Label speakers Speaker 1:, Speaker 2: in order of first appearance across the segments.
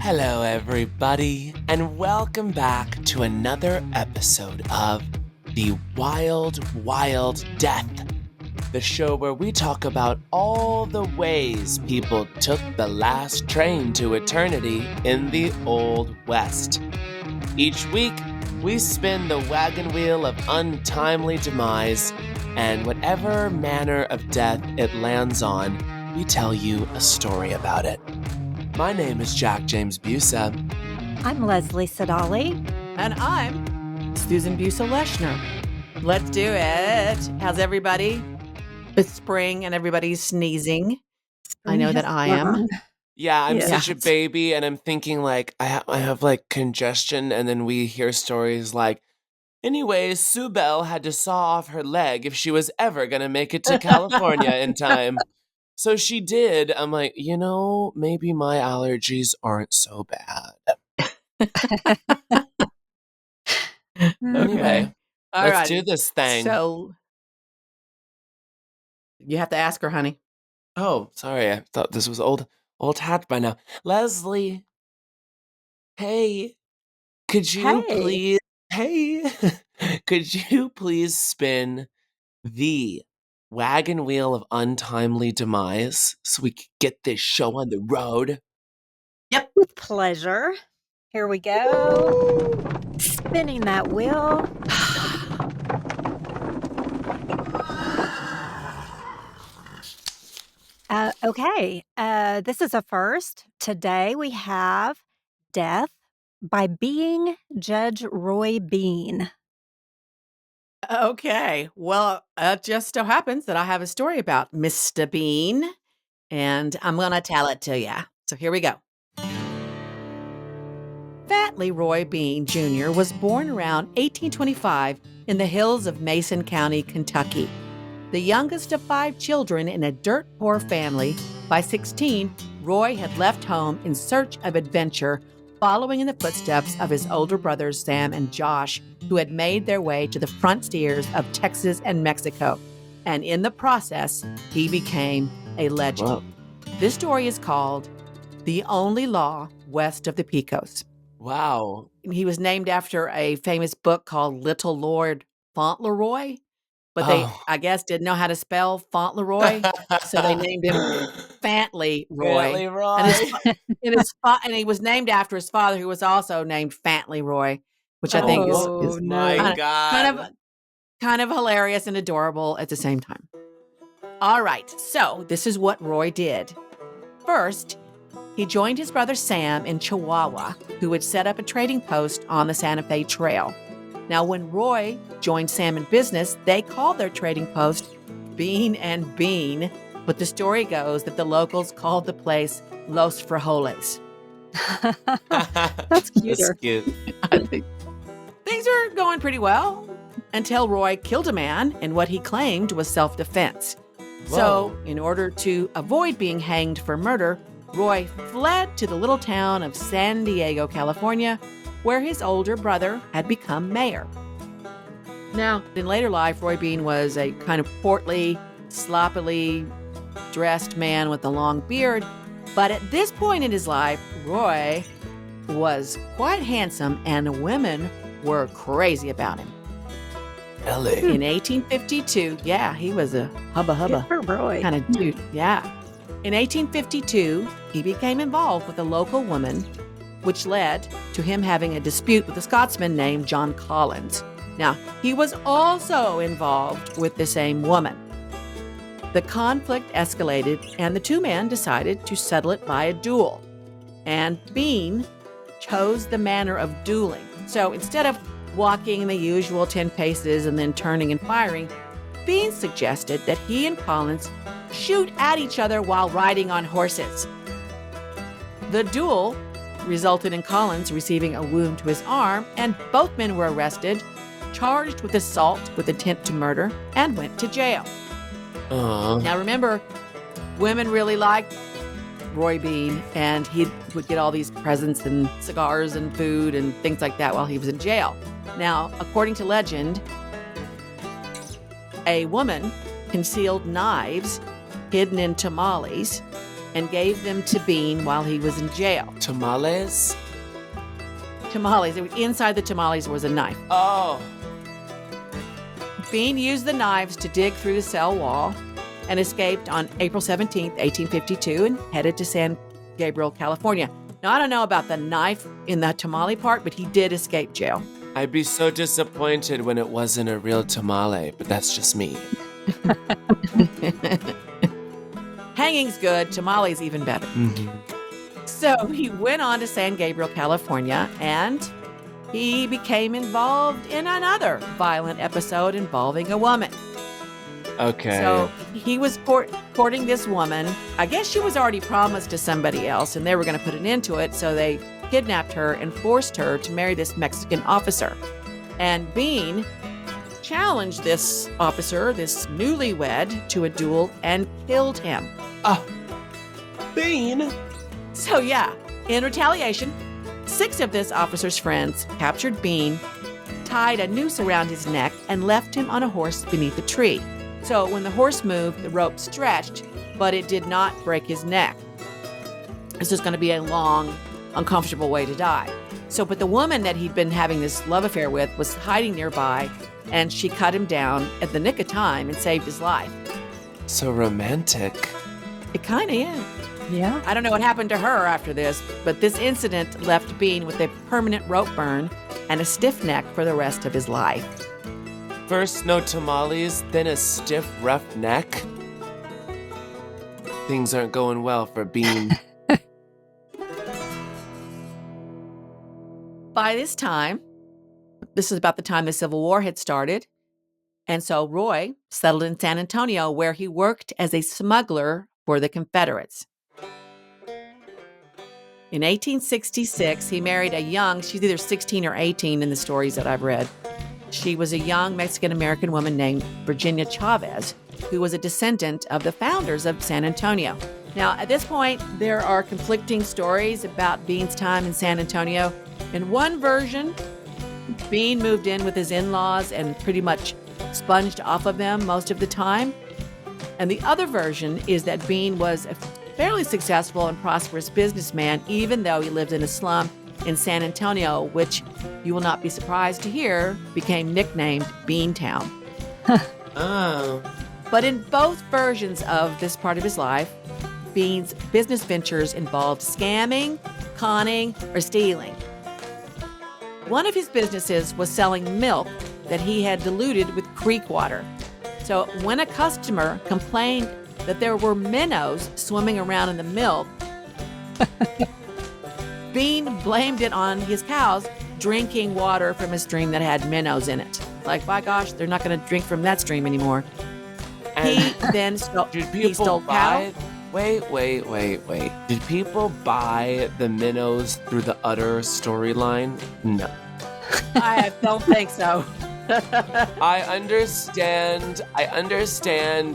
Speaker 1: Hello, everybody, and welcome back to another episode of The Wild, Wild Death, the show where we talk about all the ways people took the last train to eternity in the Old West. Each week, we spin the wagon wheel of untimely demise, and whatever manner of death it lands on, we tell you a story about it. My name is Jack James Busa.
Speaker 2: I'm Leslie Sadali.
Speaker 3: And I'm Susan Busa-Leshner. Let's do it. How's everybody? It's spring and everybody's sneezing. I know that I am.
Speaker 1: Yeah, I'm such a baby, and I'm thinking like I have like congestion, and then we hear stories like, anyways, Sue Belle had to saw off her leg if she was ever gonna make it to California in time. So she did. I'm like, maybe my allergies aren't so bad. Anyway, let's do this thing.
Speaker 3: So you have to ask her, honey.
Speaker 1: Oh, sorry. I thought this was old hat by now. Leslie. Hey. Could you please spin the wagon wheel of untimely demise so we can get this show on the road?
Speaker 2: Yep. With pleasure. Here we go. Spinning that wheel. Okay. This is a first. Today we have Death by Being Judge Roy Bean.
Speaker 3: Okay. Well, it just so happens that I have a story about Mr. Bean, and I'm going to tell it to you. So here we go. Fat Leroy Bean Jr. was born around 1825 in the hills of Mason County, Kentucky. The youngest of 5 children in a dirt-poor family, by 16, Roy had left home in search of adventure, following in the footsteps of his older brothers Sam and Josh, who had made their way to the frontiers of Texas and Mexico. And in the process, he became a legend.
Speaker 1: Whoa.
Speaker 3: This story is called The Only Law West of the Pecos.
Speaker 1: Wow.
Speaker 3: He was named after a famous book called Little Lord Fauntleroy, but they, I guess, didn't know how to spell Fauntleroy, so they named him Fantley Roy. And he was named after his father, who was also named Fantley Roy, which I think is kind of hilarious and adorable at the same time. All right, so this is what Roy did. First, he joined his brother Sam in Chihuahua, who had set up a trading post on the Santa Fe Trail. Now, when Roy joined Sam in business, they called their trading post Bean and Bean, but the story goes that the locals called the place Los Frijoles.
Speaker 2: That's cuter.
Speaker 1: That's cute.
Speaker 3: Things were going pretty well until Roy killed a man in what he claimed was self-defense.
Speaker 1: Whoa.
Speaker 3: So, in order to avoid being hanged for murder, Roy fled to the little town of San Diego, California, where his older brother had become mayor. Now, in later life, Roy Bean was a kind of portly, sloppily dressed man with a long beard. But at this point in his life, Roy was quite handsome and women were crazy about him.
Speaker 1: Really?
Speaker 3: In 1852, he was a hubba-hubba kind of dude. Yeah. In 1852, he became involved with a local woman, which led to him having a dispute with a Scotsman named John Collins. Now, he was also involved with the same woman. The conflict escalated, and the two men decided to settle it by a duel. And Bean chose the manner of dueling. So instead of walking the usual 10 paces and then turning and firing, Bean suggested that he and Collins shoot at each other while riding on horses. The duel resulted in Collins receiving a wound to his arm, and both men were arrested, charged with assault with intent to murder, and went to jail. Now remember, women really liked Roy Bean, and he would get all these presents and cigars and food and things like that while he was in jail. Now, according to legend, a woman concealed knives hidden in tamales and gave them to Bean while he was in jail.
Speaker 1: Tamales?
Speaker 3: Tamales. Inside the tamales was a knife.
Speaker 1: Oh.
Speaker 3: Bean used the knives to dig through the cell wall and escaped on April 17th, 1852, and headed to San Gabriel, California. Now, I don't know about the knife in the tamale part, but he did escape jail.
Speaker 1: I'd be so disappointed when it wasn't a real tamale, but that's just me.
Speaker 3: Hanging's good, tamale's even better.
Speaker 1: Mm-hmm.
Speaker 3: So he went on to San Gabriel, California, and he became involved in another violent episode involving a woman.
Speaker 1: Okay.
Speaker 3: So he was courting this woman. I guess she was already promised to somebody else, and they were going to put an end to it, so they kidnapped her and forced her to marry this Mexican officer. And Bean challenged this officer, this newlywed, to a duel and killed him.
Speaker 1: Bean?
Speaker 3: So yeah, in retaliation, 6 of this officer's friends captured Bean, tied a noose around his neck, and left him on a horse beneath a tree. So when the horse moved, the rope stretched, but it did not break his neck. This is going to be a long, uncomfortable way to die. But the woman that he'd been having this love affair with was hiding nearby, and she cut him down at the nick of time and saved his life.
Speaker 1: So romantic.
Speaker 3: It kind of is.
Speaker 2: Yeah.
Speaker 3: I don't know what happened to her after this, but this incident left Bean with a permanent rope burn and a stiff neck for the rest of his life.
Speaker 1: First no tamales, then a stiff, rough neck. Things aren't going well for Bean.
Speaker 3: By this time, this is about the time the Civil War had started, and so Roy settled in San Antonio, where he worked as a smuggler for the Confederates. In 1866, he married a young, she's either 16 or 18 in the stories that I've read. She was a young Mexican-American woman named Virginia Chavez, who was a descendant of the founders of San Antonio. Now, at this point, there are conflicting stories about Bean's time in San Antonio. In one version, Bean moved in with his in-laws and pretty much sponged off of them most of the time. And the other version is that Bean was a fairly successful and prosperous businessman, even though he lived in a slum in San Antonio, which you will not be surprised to hear became nicknamed Beantown.
Speaker 1: Oh.
Speaker 3: But in both versions of this part of his life, Bean's business ventures involved scamming, conning, or stealing. One of his businesses was selling milk that he had diluted with creek water. So when a customer complained that there were minnows swimming around in the milk, Bean blamed it on his cows drinking water from a stream that had minnows in it. Like, by gosh, they're not going to drink from that stream anymore. He then stole cattle.
Speaker 1: Wait. Did people buy the minnows through the Udder storyline? No.
Speaker 3: I don't think so.
Speaker 1: I understand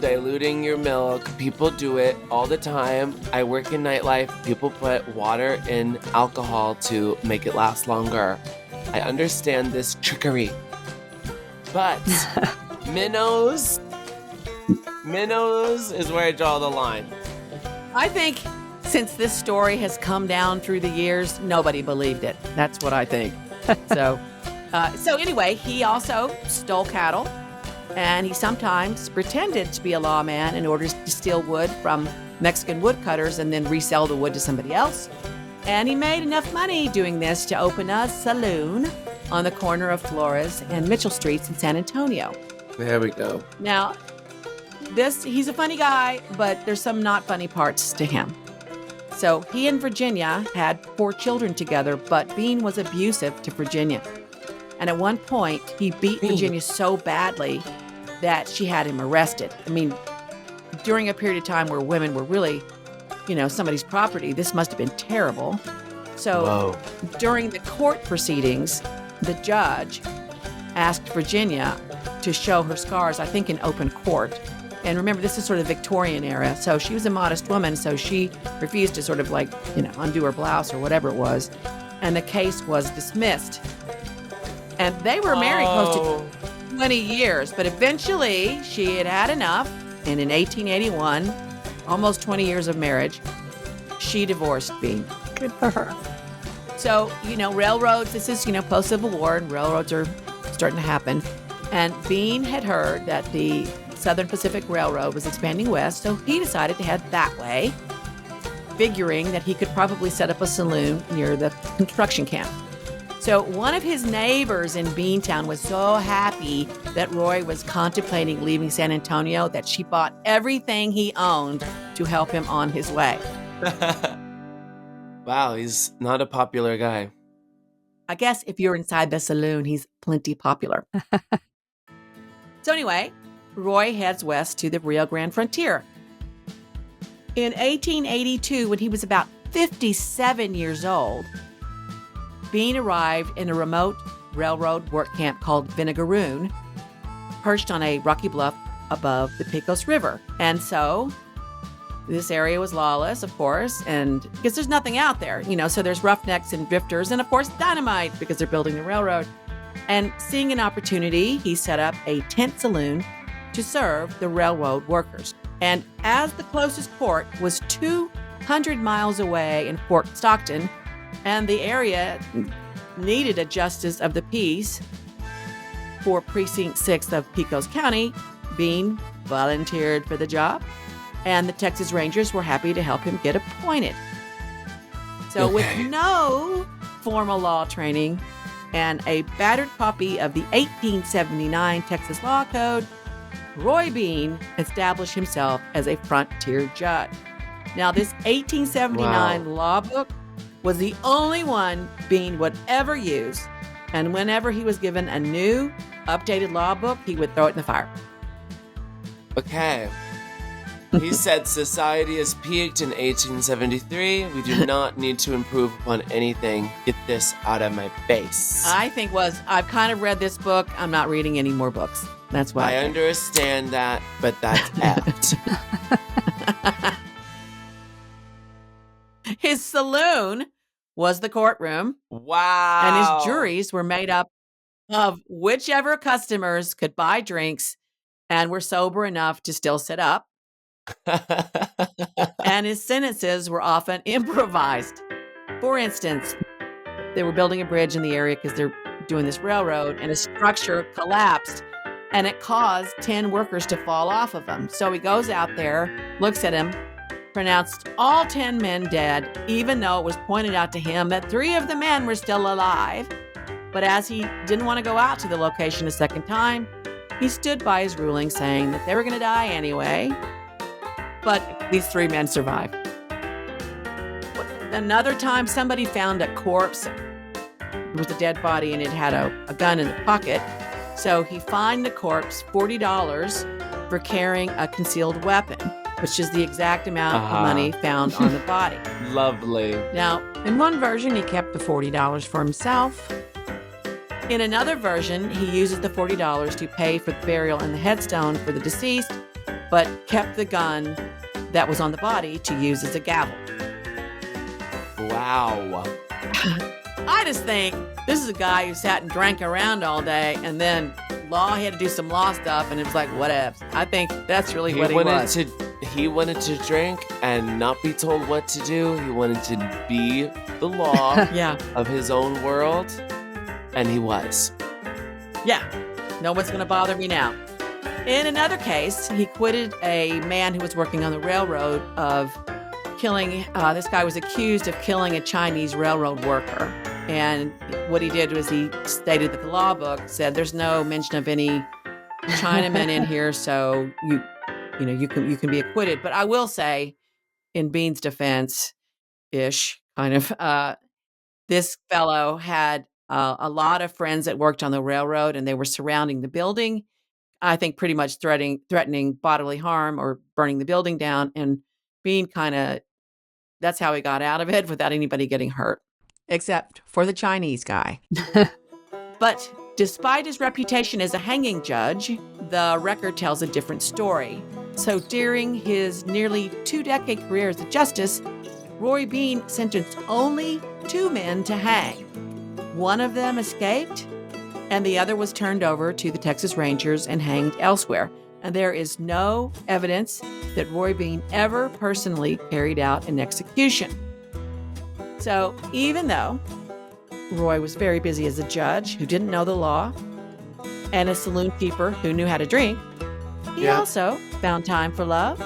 Speaker 1: diluting your milk. People do it all the time. I work in nightlife. People put water in alcohol to make it last longer. I understand this trickery. But minnows is where I draw the line.
Speaker 3: I think since this story has come down through the years, nobody believed it. That's what I think. So anyway, he also stole cattle, and he sometimes pretended to be a lawman in order to steal wood from Mexican woodcutters and then resell the wood to somebody else. And he made enough money doing this to open a saloon on the corner of Flores and Mitchell Streets in San Antonio.
Speaker 1: There we go.
Speaker 3: Now, he's a funny guy, but there's some not funny parts to him. So he and Virginia had 4 children together, but Bean was abusive to Virginia. And at one point, he beat Virginia so badly that she had him arrested. I mean, during a period of time where women were really, somebody's property, this must have been terrible. So during the court proceedings, the judge asked Virginia to show her scars, I think in open court. And remember, this is sort of the Victorian era. So she was a modest woman, so she refused to sort of undo her blouse or whatever it was. And the case was dismissed. And they were married close to 20 years, but eventually she had had enough. And in 1881, almost 20 years of marriage, she divorced Bean.
Speaker 2: Good for her.
Speaker 3: So, railroads, this is, post-Civil War, and railroads are starting to happen. And Bean had heard that the Southern Pacific Railroad was expanding west, so he decided to head that way, figuring that he could probably set up a saloon near the construction camp. So one of his neighbors in Beantown was so happy that Roy was contemplating leaving San Antonio that she bought everything he owned to help him on his way.
Speaker 1: Wow, he's not a popular guy.
Speaker 3: I guess if you're inside the saloon, he's plenty popular. So anyway, Roy heads west to the Rio Grande frontier. In 1882, when he was about 57 years old, Bean arrived in a remote railroad work camp called Vinegaroon, perched on a rocky bluff above the Pecos River. And so this area was lawless, of course, and because there's nothing out there, so there's roughnecks and drifters and, of course, dynamite because they're building the railroad. And seeing an opportunity, he set up a tent saloon to serve the railroad workers. And as the closest port was 200 miles away in Fort Stockton, and the area needed a justice of the peace for Precinct 6 of Pecos County, Bean volunteered for the job, and the Texas Rangers were happy to help him get appointed. So with no formal law training and a battered copy of the 1879 Texas Law Code, Roy Bean established himself as a frontier judge. Now, this 1879 law book was the only one Bean would ever use, and whenever he was given a new, updated law book, he would throw it in the fire.
Speaker 1: Okay. He said society has peaked in 1873. We do not need to improve upon anything. Get this out of my face.
Speaker 3: I've kind of read this book. I'm not reading any more books. That's why.
Speaker 1: I understand that, but that's apt.
Speaker 3: His saloon was the courtroom.
Speaker 1: Wow.
Speaker 3: And his juries were made up of whichever customers could buy drinks and were sober enough to still sit up. And his sentences were often improvised. For instance, they were building a bridge in the area because they're doing this railroad, and a structure collapsed, and it caused 10 workers to fall off of him. So he goes out there, looks at him, pronounced all 10 men dead, even though it was pointed out to him that 3 of the men were still alive. But as he didn't want to go out to the location a second time, he stood by his ruling, saying that they were going to die anyway. But these 3 men survived. Another time, somebody found a corpse. It was a dead body, and it had a gun in the pocket. So he fined the corpse $40 for carrying a concealed weapon, which is the exact amount of money found on the body.
Speaker 1: Lovely.
Speaker 3: Now, in one version, he kept the $40 for himself. In another version, he uses the $40 to pay for the burial and the headstone for the deceased, but kept the gun that was on the body to use as a gavel.
Speaker 1: Wow.
Speaker 3: I just think this is a guy who sat and drank around all day, and then he had to do some law stuff, and it was like, whatever. I think that's really what he was.
Speaker 1: He wanted to drink and not be told what to do. He wanted to be the law of his own world, and he was.
Speaker 3: Yeah, no one's going to bother me now. In another case, he acquitted a man who was working on the railroad of killing. This guy was accused of killing a Chinese railroad worker. And what he did was he stated that the law book said there's no mention of any Chinamen in here, so you can be acquitted. But I will say, in Bean's defense-ish, kind of, this fellow had a lot of friends that worked on the railroad, and they were surrounding the building. I think pretty much threatening bodily harm or burning the building down. And Bean that's how he got out of it without anybody getting hurt, except for the Chinese guy. But despite his reputation as a hanging judge, the record tells a different story. So during his nearly 2-decade career as a justice, Roy Bean sentenced only 2 men to hang. One of them escaped, and the other was turned over to the Texas Rangers and hanged elsewhere. and there is no evidence that Roy Bean ever personally carried out an execution. So even though Roy was very busy as a judge who didn't know the law and a saloon keeper who knew how to drink, he also found time for love,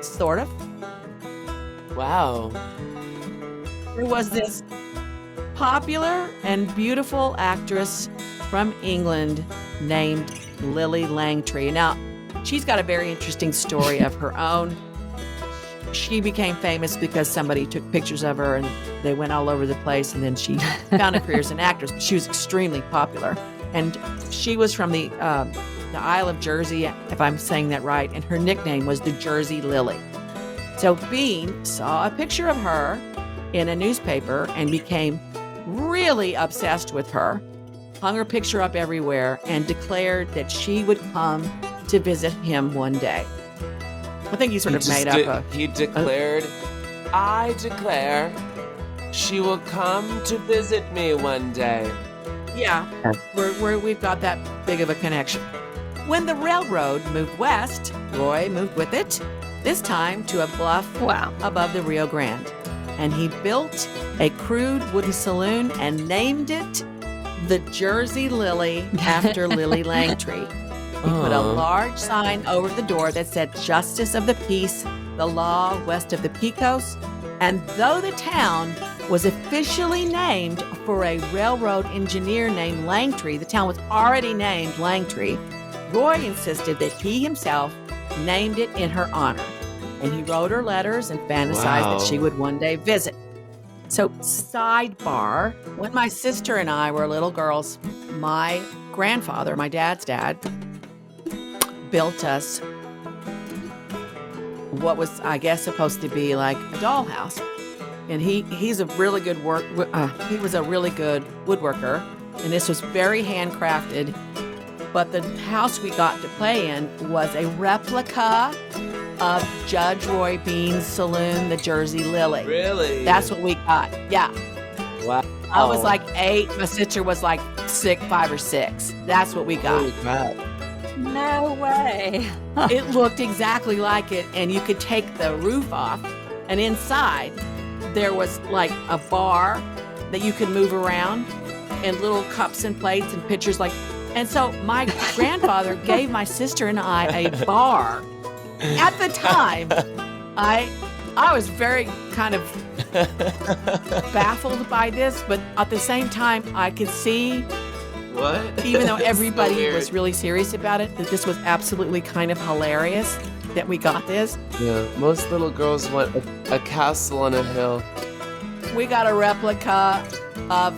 Speaker 3: sort of.
Speaker 1: Wow.
Speaker 3: There was this popular and beautiful actress from England named Lillie Langtry. Now, she's got a very interesting story of her own. She became famous because somebody took pictures of her and they went all over the place, and then she found a career as an actress. She was extremely popular, and she was from the Isle of Jersey, if I'm saying that right, and her nickname was the Jersey Lillie. So Bean saw a picture of her in a newspaper and became really obsessed with her, hung her picture up everywhere, and declared that she would come to visit him one day. I think he sort of made up
Speaker 1: He declared, I declare she will come to visit me one day.
Speaker 3: Yeah, we've got that big of a connection. When the railroad moved west, Roy moved with it, this time to a bluff above the Rio Grande. And he built a crude wooden saloon and named it the Jersey Lillie after Lillie Langtry. He put a large sign over the door that said Justice of the Peace, the law west of the Pecos. And though the town was officially named for a railroad engineer named Langtry, the town was already named Langtry, Roy insisted that he himself named it in her honor. And he wrote her letters and fantasized that she would one day visit. So, sidebar, when my sister and I were little girls, my grandfather, my dad's dad, built us what was, I guess, supposed to be like a dollhouse. And he's a really good he was a really good woodworker, and this was very handcrafted. But the house we got to play in was a replica of Judge Roy Bean's saloon, the Jersey Lillie.
Speaker 1: Really?
Speaker 3: That's what we got. Yeah.
Speaker 1: Wow.
Speaker 3: I was like 8. My sister was like 5 or 6. That's what we got.
Speaker 1: Holy crap.
Speaker 2: No way.
Speaker 3: It looked exactly like it, and you could take the roof off, and inside there was like a bar that you could move around, and little cups and plates and pitchers and so my grandfather gave my sister and I a bar. At the time, I was very kind of baffled by this, but at the same time, I could see, even though everybody was really serious about it, that this was absolutely kind of hilarious that we got this.
Speaker 1: Yeah, most little girls want a castle on a hill.
Speaker 3: We got a replica of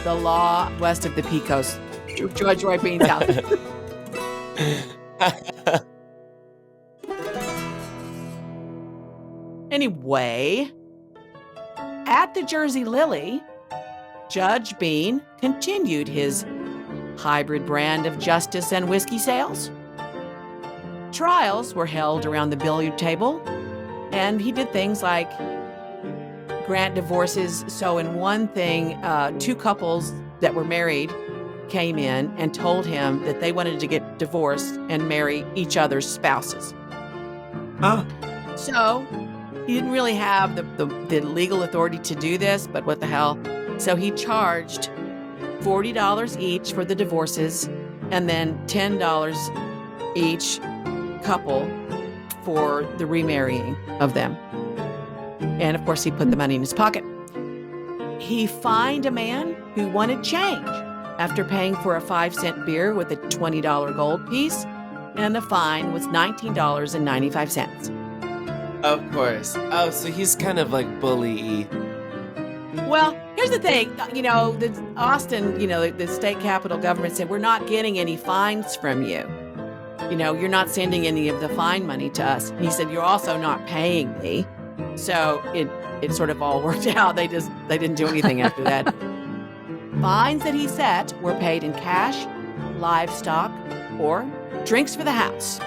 Speaker 3: the law west of the Pecos, Judge Roy Bean's house. Anyway, at the Jersey Lillie, Judge Bean continued his hybrid brand of justice and whiskey sales. Trials were held around the billiard table, and he did things like grant divorces. So in one thing, 2 couples that were married came in and told him that they wanted to get divorced and marry each other's spouses. So he didn't really have the legal authority to do this, but what the hell. So he charged $40 each for the divorces, and then $10 each couple for the remarrying of them. And of course, he put the money in his pocket. He fined a man who wanted change after paying for a 5-cent beer with a $20 gold piece, and the fine was $19.95.
Speaker 1: Of course. Oh, so he's kind of like bully-y.
Speaker 3: Well, here's the thing. The Austin, the state capital government said, we're not getting any fines from you. You're not sending any of the fine money to us. And he said, you're also not paying me. So it sort of all worked out. They didn't do anything after that. Fines that he set were paid in cash, livestock, or drinks for the house.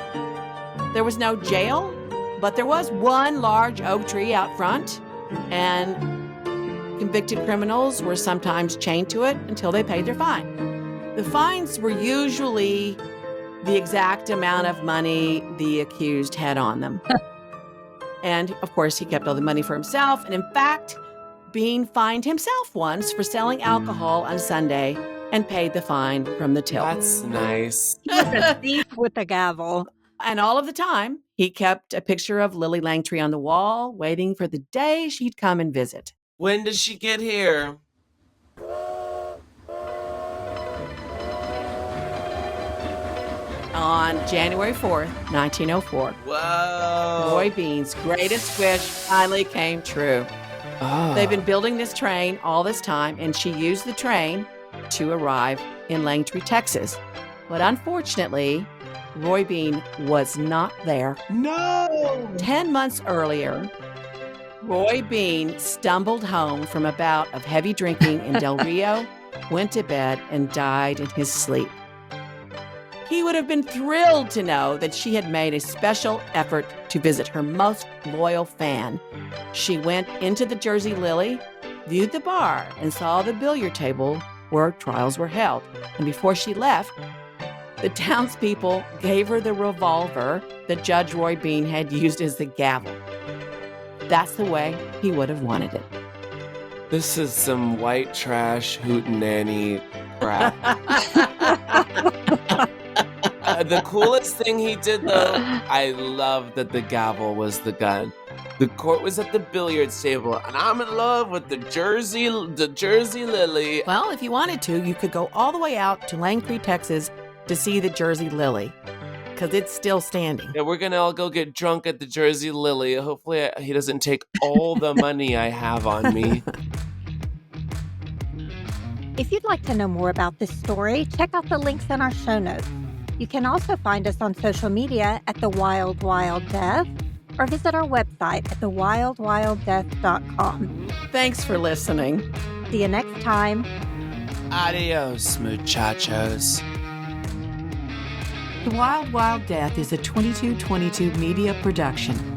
Speaker 3: There was no jail, but there was one large oak tree out front, and convicted criminals were sometimes chained to it until they paid their fine. The fines were usually the exact amount of money the accused had on them. And, of course, he kept all the money for himself. And, in fact, Bean fined himself once for selling alcohol on Sunday and paid the fine from the till.
Speaker 1: That's nice.
Speaker 2: He was a thief with a gavel.
Speaker 3: And all of the time, he kept a picture of Lillie Langtry on the wall, waiting for the day she'd come and visit.
Speaker 1: When did she get here?
Speaker 3: On January 4th, 1904.
Speaker 1: Whoa.
Speaker 3: Roy Bean's greatest wish finally came true.
Speaker 1: Oh.
Speaker 3: They've been building this train all this time, and she used the train to arrive in Langtry, Texas. But unfortunately, Roy Bean was not there.
Speaker 1: No!
Speaker 3: 10 months earlier, Roy Bean stumbled home from a bout of heavy drinking in Del Rio, went to bed, and died in his sleep. He would have been thrilled to know that she had made a special effort to visit her most loyal fan. She went into the Jersey Lilly, viewed the bar, and saw the billiard table where trials were held. And before she left, the townspeople gave her the revolver that Judge Roy Bean had used as the gavel. That's the way he would have wanted it.
Speaker 1: This is some white trash hootenanny crap. The coolest thing he did, though, I love that the gavel was the gun. The court was at the billiards table, and I'm in love with the Jersey Lilly.
Speaker 3: Well, if you wanted to, you could go all the way out to Langtry, Texas to see the Jersey Lilly, because it's still standing.
Speaker 1: Yeah, we're going to all go get drunk at the Jersey Lilly. Hopefully he doesn't take all the money I have on me.
Speaker 2: If you'd like to know more about this story, check out the links in our show notes. You can also find us on social media at The Wild Wild Death, or visit our website at thewildwilddeath.com.
Speaker 3: Thanks for listening.
Speaker 2: See you next time.
Speaker 1: Adios, muchachos.
Speaker 3: The Wild Wild Death is a 2222 media production.